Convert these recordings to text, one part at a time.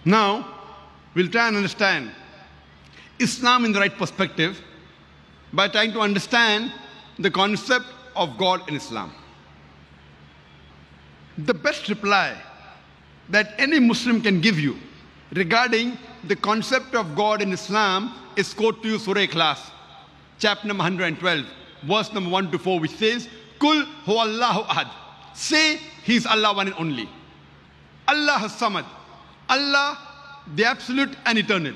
Now, we'll try and understand Islam in the right perspective by trying to understand the concept of God in Islam. The best reply that any Muslim can give you regarding the concept of God in Islam is quote to you Surah Ikhlas, chapter number 112, verse number 1 to 4, which says, Kul huwallahu ahad. Say, He is Allah one and only. Allah has-samad. Allah, the absolute and eternal.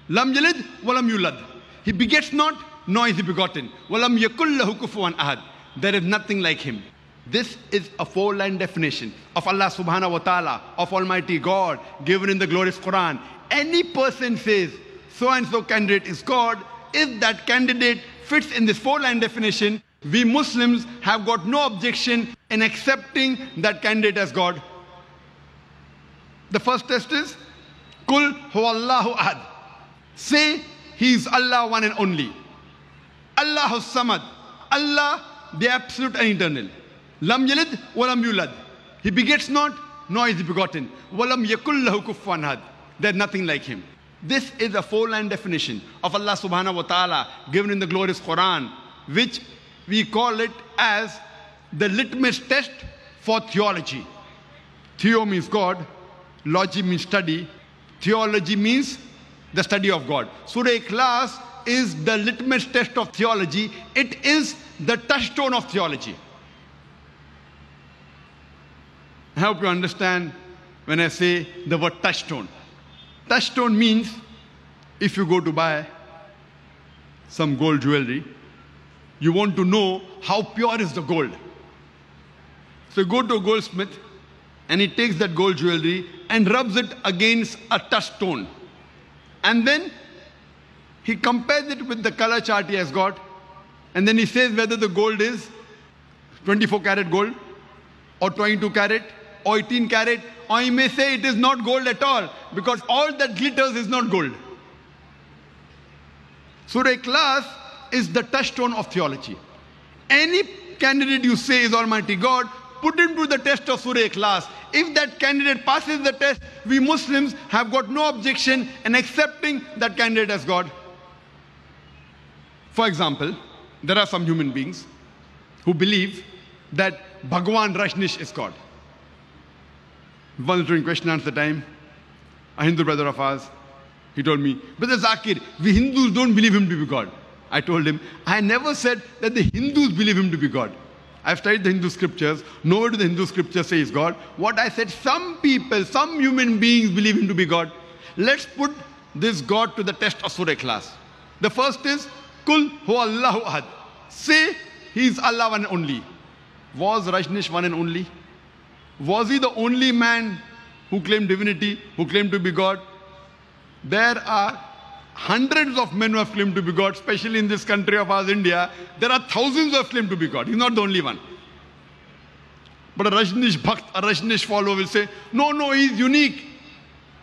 Lam yalid walam yulad. He begets not, nor is he begotten. Walam yakul lahu kufuwan ahad. There is nothing like Him. This is a four-line definition of Allah subhanahu wa ta'ala, of Almighty God, given in the glorious Quran. Any person says, so-and-so candidate is God, if that candidate fits in this four-line definition, we Muslims have got no objection in accepting that candidate as God. The first test is, Kul huwallahu ahad. Say, He is Allah one and only. Allah has-samad. Allah, the absolute and eternal. Lam yalid walam yulad. He begets not, nor is he begotten. Walam yakul lahu kufuwan ahad. There is nothing like Him. This is a four-line definition of Allah subhanahu wa ta'ala given in the glorious Quran, which we call it as the litmus test for theology. Theo means God, logy means study, theology means the study of God. Surah Ikhlas is the litmus test of theology. It is the touchstone of theology. I hope you understand when I say the word touchstone. Touchstone means if you go to buy some gold jewelry, you want to know how pure is the gold. So you go to a goldsmith and he takes that gold jewelry and rubs it against a touchstone. And then he compares it with the color chart he has got. And then he says whether the gold is 24 karat gold or 22 karat or 18 karat, or he may say it is not gold at all because all that glitters is not gold. Surah Ikhlas is the touchstone of theology. Any candidate you say is Almighty God, put him to the test of Surah Ikhlas. If that candidate passes the test, we Muslims have got no objection in accepting that candidate as God. For example, there are some human beings who believe that Bhagwan Rajneesh is God. Once during question and answer time, a Hindu brother of ours, he told me, Brother Zakir, we Hindus don't believe Him to be God. I told him, I never said that the Hindus believe Him to be God. I've studied the Hindu scriptures. Nowhere do the Hindu scriptures say He's God. What I said, some people, some human beings believe Him to be God. Let's put this God to the test of Surah Ikhlas. The first is, Kul huwallahu ahad. Say, He is Allah one and only. Was Rajneesh one and only? Was he the only man who claimed divinity, who claimed to be God? There are hundreds of men who have claimed to be God, especially in this country of ours, India. There are thousands who have claimed to be God. He's not the only one. But a Rajneesh Bhakt, a Rajneesh follower will say, no, he's unique.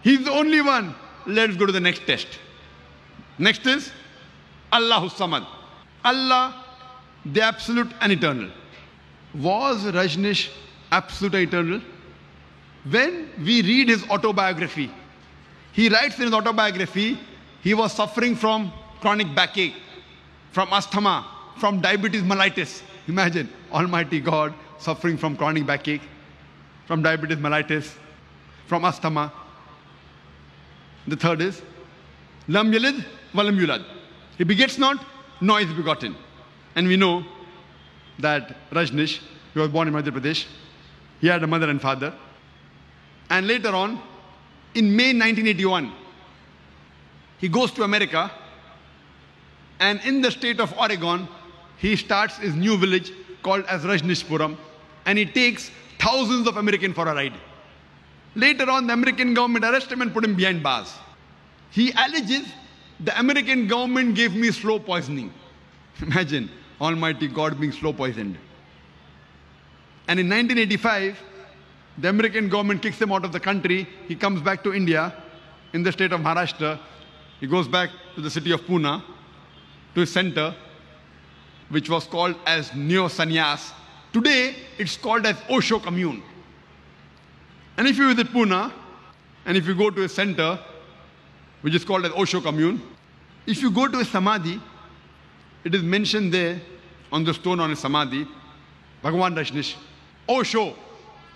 He's the only one. Let's go to the next test. Next is Allahu Samad. Allah, the absolute and eternal. Was Rajneesh absolute and eternal? When we read his autobiography, he writes in his autobiography, he was suffering from chronic backache, from asthma, from diabetes mellitus. Imagine, Almighty God suffering from chronic backache, from diabetes mellitus, from asthma. The third is, Lam yalid walam yulad. He begets not, nor is begotten. And we know that Rajneesh, he was born in Madhya Pradesh. He had a mother and father. And later on, in May 1981, he goes to America, and in the state of Oregon, he starts his new village called as Rajneeshpuram, and he takes thousands of Americans for a ride. Later on, the American government arrested him and put him behind bars. He alleges, the American government gave me slow poisoning. Imagine, Almighty God being slow poisoned. And in 1985, the American government kicks him out of the country. He comes back to India, in the state of Maharashtra. He goes back to the city of Pune, to his center, which was called as Neo Sannyas. Today, it's called as Osho Commune. And if you visit Pune, And if you go to a center, which is called as Osho commune, if you go to a samadhi, it is mentioned there on the stone on a samadhi, Bhagavan Rajneesh, Osho,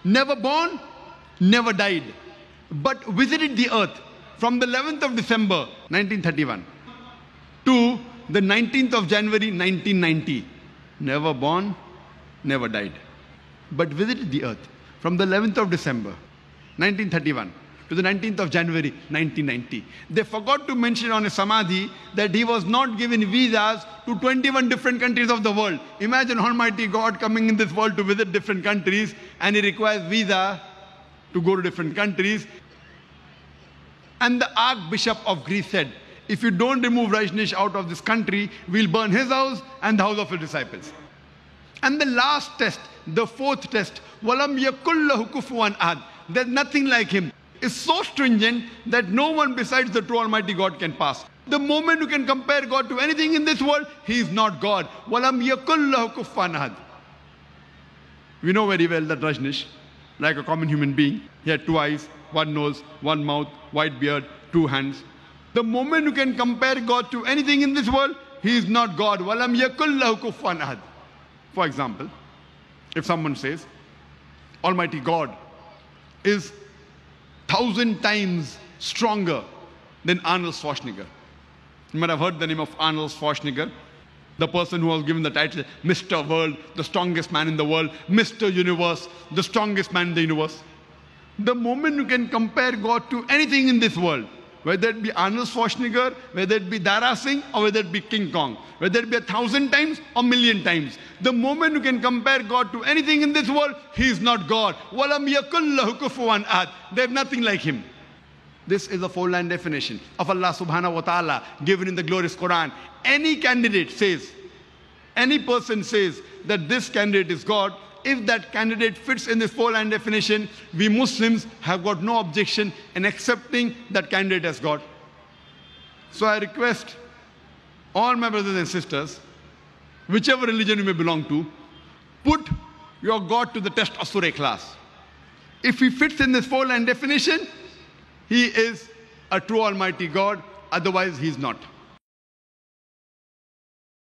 never born, never died, but visited the earth from the 11th of December 1931 to the 19th of January 1990. Never born, never died, but visited the earth from the 11th of December 1931 to the 19th of January 1990. They forgot to mention on a samadhi that he was not given visas to 21 different countries of the world. Imagine Almighty God coming in this world to visit different countries, and he requires visa to go to different countries. And the Archbishop of Greece said, if you don't remove Rajneesh out of this country, we'll burn his house and the house of his disciples. And the last test, the fourth test, Walam yakullahu kufuwan ahad, there's nothing like him, is so stringent that no one besides the true Almighty God can pass. The moment you can compare God to anything in this world, he is not God. Walam yakullahu kufuwan ahad. We know very well that Rajneesh, like a common human being, he had 2 eyes, 1 nose, 1 mouth, white beard, 2 hands. The moment you can compare God to anything in this world, he is not God. Walam yakullahu kufuwan ahad. For example, if someone says, Almighty God is 1,000 times stronger than Arnold Schwarzenegger. You might have heard the name of Arnold Schwarzenegger, the person who was given the title Mr. World, the strongest man in the world, Mr. Universe, the strongest man in the universe. The moment you can compare God to anything in this world, whether it be Arnold Schwarzenegger, whether it be Dara Singh, or whether it be King Kong, whether it be 1,000 times or 1,000,000 times, the moment you can compare God to anything in this world, he is not God. Walam yakullahu kufuwan ahad. There's nothing like him. This is a 4-line definition of Allah subhanahu wa ta'ala given in the glorious Quran. Any candidate says, any person says that this candidate is God, if that candidate fits in this 4-line definition, we Muslims have got no objection in accepting that candidate as God. So I request all my brothers and sisters, whichever religion you may belong to, put your God to the test of Surah Ikhlas. If he fits in this 4-line definition, he is a true Almighty God, otherwise he is not.